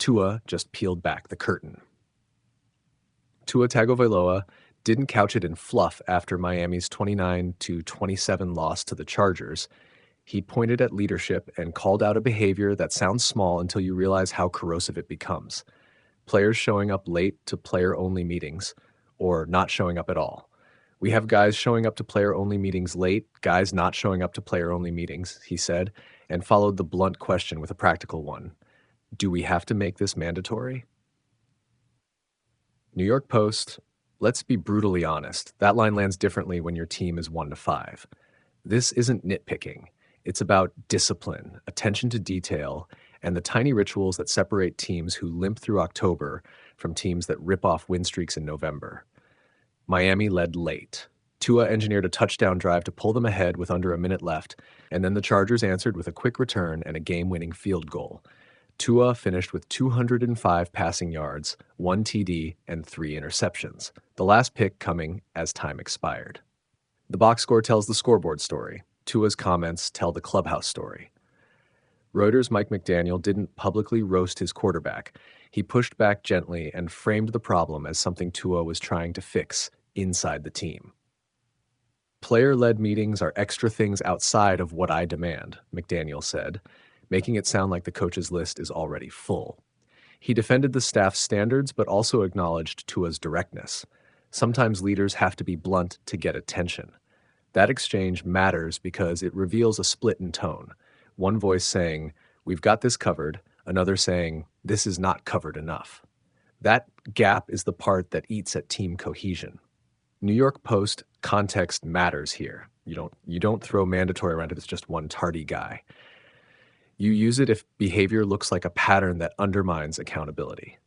Tua just peeled back the curtain. Tua Tagovailoa didn't couch it in fluff after Miami's 29-27 loss to the Chargers. He pointed at leadership and called out a behavior that sounds small until you realize how corrosive it becomes. Players showing up late to player-only meetings, or not showing up at all. We have guys showing up to player-only meetings late, guys not showing up to player-only meetings, he said, and followed the blunt question with a practical one. Do we have to make this mandatory? New York Post, let's be brutally honest. That line lands differently when your team is 1-5. This isn't nitpicking. It's about discipline, attention to detail, and the tiny rituals that separate teams who limp through October from teams that rip off win streaks in November. Miami led late. Tua engineered a touchdown drive to pull them ahead with under a minute left, and then the Chargers answered with a quick return and a game-winning field goal. Tua finished with 205 passing yards, 1 TD, and 3 interceptions, the last pick coming as time expired. The box score tells the scoreboard story. Tua's comments tell the clubhouse story. Reuters' Mike McDaniel didn't publicly roast his quarterback. He pushed back gently and framed the problem as something Tua was trying to fix inside the team. Player-led meetings are extra things outside of what I demand, McDaniel said, making it sound like the coach's list is already full. He defended the staff's standards, but also acknowledged Tua's directness. Sometimes leaders have to be blunt to get attention. That exchange matters because it reveals a split in tone. One voice saying, "We've got this covered," another saying, "This is not covered enough." That gap is the part that eats at team cohesion. New York Post, context matters here. You don't throw mandatory around if it's just one tardy guy. You use it if behavior looks like a pattern that undermines accountability.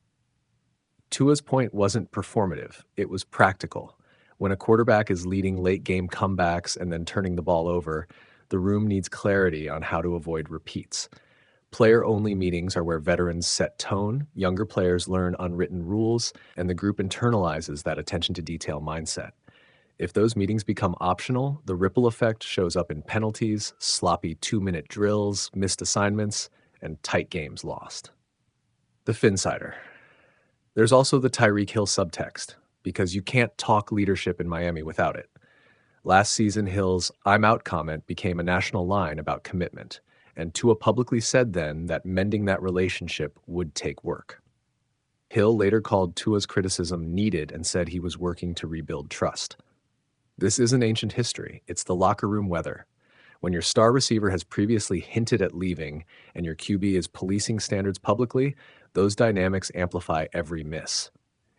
Tua's point wasn't performative, it was practical. When a quarterback is leading late-game comebacks and then turning the ball over, the room needs clarity on how to avoid repeats. Player-only meetings are where veterans set tone, younger players learn unwritten rules, and the group internalizes that attention to detail mindset. If those meetings become optional, the ripple effect shows up in penalties, sloppy 2-minute drills, missed assignments, and tight games lost. The Finsider. There's also the Tyreek Hill subtext, because you can't talk leadership in Miami without it. Last season, Hill's "I'm out" comment became a national line about commitment, and Tua publicly said then that mending that relationship would take work. Hill later called Tua's criticism needed and said he was working to rebuild trust. This isn't ancient history, it's the locker room weather. When your star receiver has previously hinted at leaving and your QB is policing standards publicly, those dynamics amplify every miss.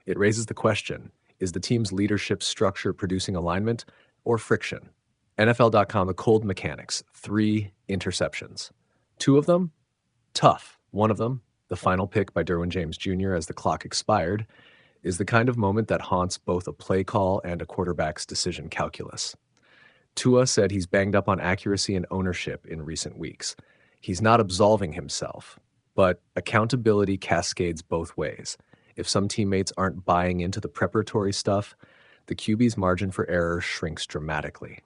It raises the question, is the team's leadership structure producing alignment or friction? NFL.com, the cold mechanics, 3 interceptions. 2 of them? Tough. One of them, the final pick by Derwin James Jr. as the clock expired, is the kind of moment that haunts both a play call and a quarterback's decision calculus. Tua said he's banged up on accuracy and ownership in recent weeks. He's not absolving himself, but accountability cascades both ways. If some teammates aren't buying into the preparatory stuff, the QB's margin for error shrinks dramatically.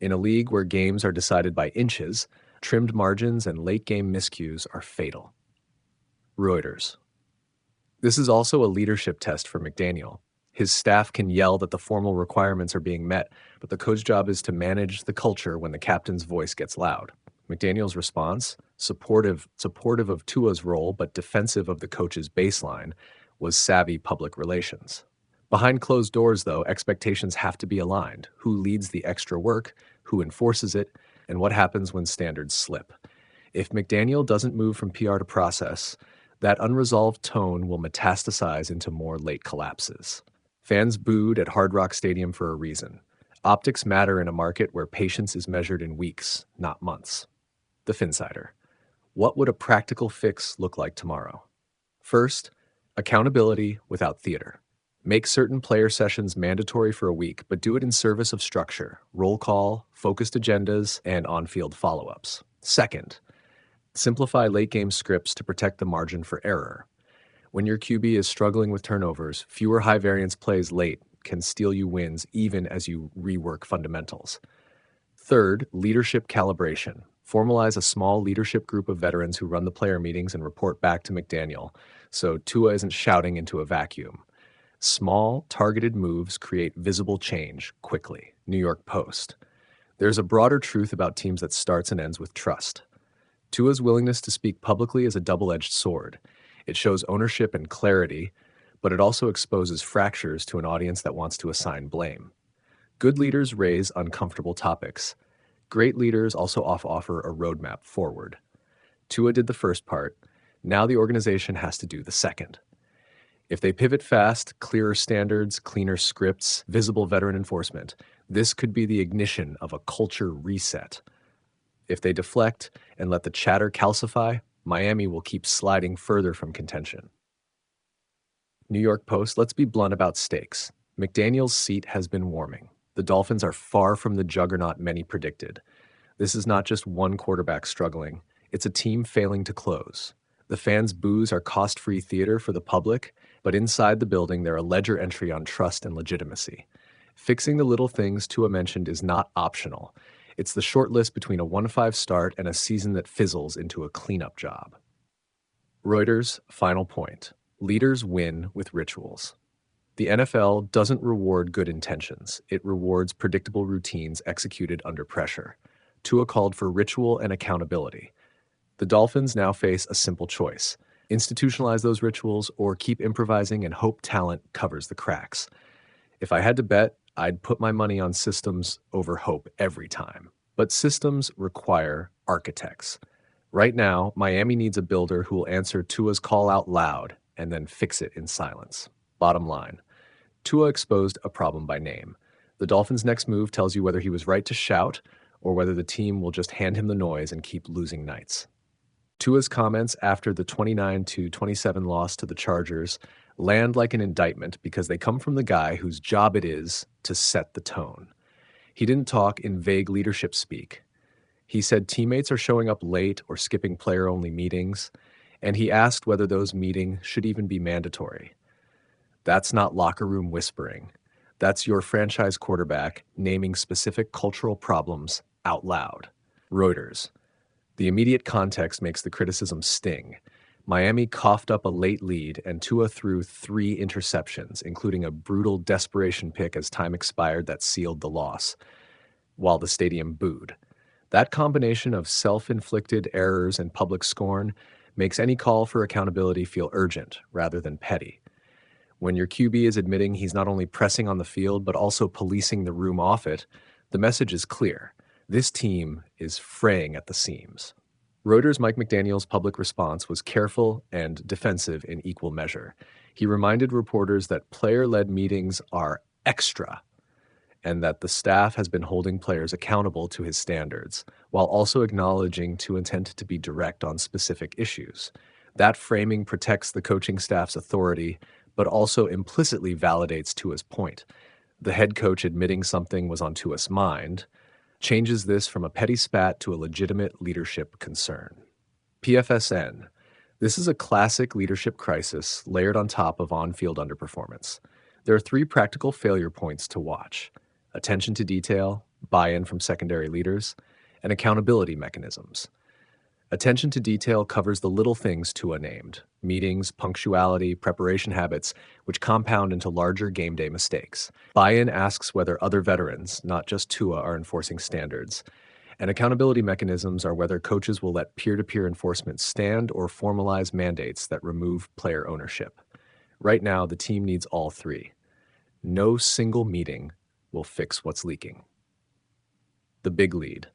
In a league where games are decided by inches, trimmed margins and late-game miscues are fatal. Reuters. This is also a leadership test for McDaniel. His staff can yell that the formal requirements are being met, but the coach's job is to manage the culture when the captain's voice gets loud. McDaniel's response, supportive of Tua's role but defensive of the coach's baseline, was savvy public relations. Behind closed doors, though, expectations have to be aligned. Who leads the extra work, who enforces it, and what happens when standards slip. If McDaniel doesn't move from PR to process, that unresolved tone will metastasize into more late collapses. Fans booed at Hard Rock Stadium for a reason. Optics matter in a market where patience is measured in weeks, not months. The Finsider. What would a practical fix look like tomorrow? First, accountability without theater. Make certain player sessions mandatory for a week, but do it in service of structure, roll call, focused agendas, and on-field follow-ups. Second, simplify late-game scripts to protect the margin for error. When your QB is struggling with turnovers, fewer high-variance plays late can steal you wins even as you rework fundamentals. Third, leadership calibration. Formalize a small leadership group of veterans who run the player meetings and report back to McDaniel, so Tua isn't shouting into a vacuum. Small, targeted moves create visible change quickly. New York Post. There's a broader truth about teams that starts and ends with trust. Tua's willingness to speak publicly is a double-edged sword. It shows ownership and clarity, but it also exposes fractures to an audience that wants to assign blame. Good leaders raise uncomfortable topics. Great leaders also offer a roadmap forward. Tua did the first part. Now the organization has to do the second. If they pivot fast, clearer standards, cleaner scripts, visible veteran enforcement, this could be the ignition of a culture reset. If they deflect and let the chatter calcify, Miami will keep sliding further from contention. New York Post, let's be blunt about stakes. McDaniel's seat has been warming. The Dolphins are far from the juggernaut many predicted. This is not just one quarterback struggling, it's a team failing to close. The fans' boos are cost-free theater for the public, but inside the building they're a ledger entry on trust and legitimacy. Fixing the little things Tua mentioned is not optional. It's the short list between a 1-5 start and a season that fizzles into a cleanup job. Reuters, final point. Leaders win with rituals. The NFL doesn't reward good intentions. It rewards predictable routines executed under pressure. Tua called for ritual and accountability. The Dolphins now face a simple choice: institutionalize those rituals or keep improvising and hope talent covers the cracks. If I had to bet, I'd put my money on systems over hope every time. But systems require architects. Right now, Miami needs a builder who will answer Tua's call out loud and then fix it in silence. Bottom line, Tua exposed a problem by name. The Dolphins' next move tells you whether he was right to shout or whether the team will just hand him the noise and keep losing nights. Tua's comments after the 29-27 loss to the Chargers land like an indictment because they come from the guy whose job it is to set the tone. He didn't talk in vague leadership speak. He said teammates are showing up late or skipping player-only meetings, and he asked whether those meetings should even be mandatory. That's not locker room whispering. That's your franchise quarterback naming specific cultural problems out loud. Reuters. The immediate context makes the criticism sting. Miami coughed up a late lead, and Tua threw 3 interceptions, including a brutal desperation pick as time expired that sealed the loss, while the stadium booed. That combination of self-inflicted errors and public scorn makes any call for accountability feel urgent rather than petty. When your QB is admitting he's not only pressing on the field but also policing the room off it, the message is clear. This team is fraying at the seams. Reuters' Mike McDaniel's public response was careful and defensive in equal measure. He reminded reporters that player-led meetings are extra and that the staff has been holding players accountable to his standards, while also acknowledging Tua's intent to be direct on specific issues. That framing protects the coaching staff's authority, but also implicitly validates Tua's point. The head coach admitting something was on Tua's mind changes this from a petty spat to a legitimate leadership concern. PFSN. This is a classic leadership crisis layered on top of on-field underperformance. There are 3 practical failure points to watch: attention to detail, buy-in from secondary leaders, and accountability mechanisms. Attention to detail covers the little things Tua named: meetings, punctuality, preparation habits, which compound into larger game day mistakes. Buy-in asks whether other veterans, not just Tua, are enforcing standards. And accountability mechanisms are whether coaches will let peer-to-peer enforcement stand or formalize mandates that remove player ownership. Right now, the team needs all 3. No single meeting will fix what's leaking. The big lead.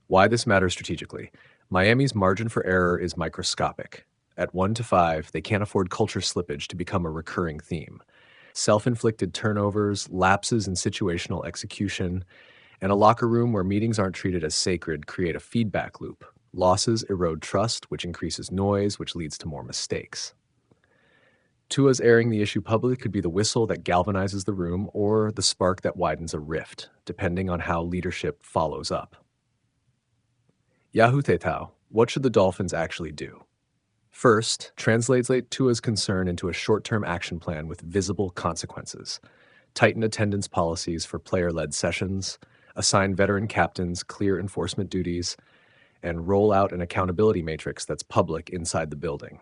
Why this matters strategically. Miami's margin for error is microscopic. At 1-5, they can't afford culture slippage to become a recurring theme. Self-inflicted turnovers, lapses in situational execution, and a locker room where meetings aren't treated as sacred create a feedback loop. Losses erode trust, which increases noise, which leads to more mistakes. Tua's airing the issue publicly could be the whistle that galvanizes the room or the spark that widens a rift, depending on how leadership follows up. Yahoo Tetao, what should the Dolphins actually do? First, translate Tua's concern into a short-term action plan with visible consequences. Tighten attendance policies for player-led sessions, assign veteran captains clear enforcement duties, and roll out an accountability matrix that's public inside the building.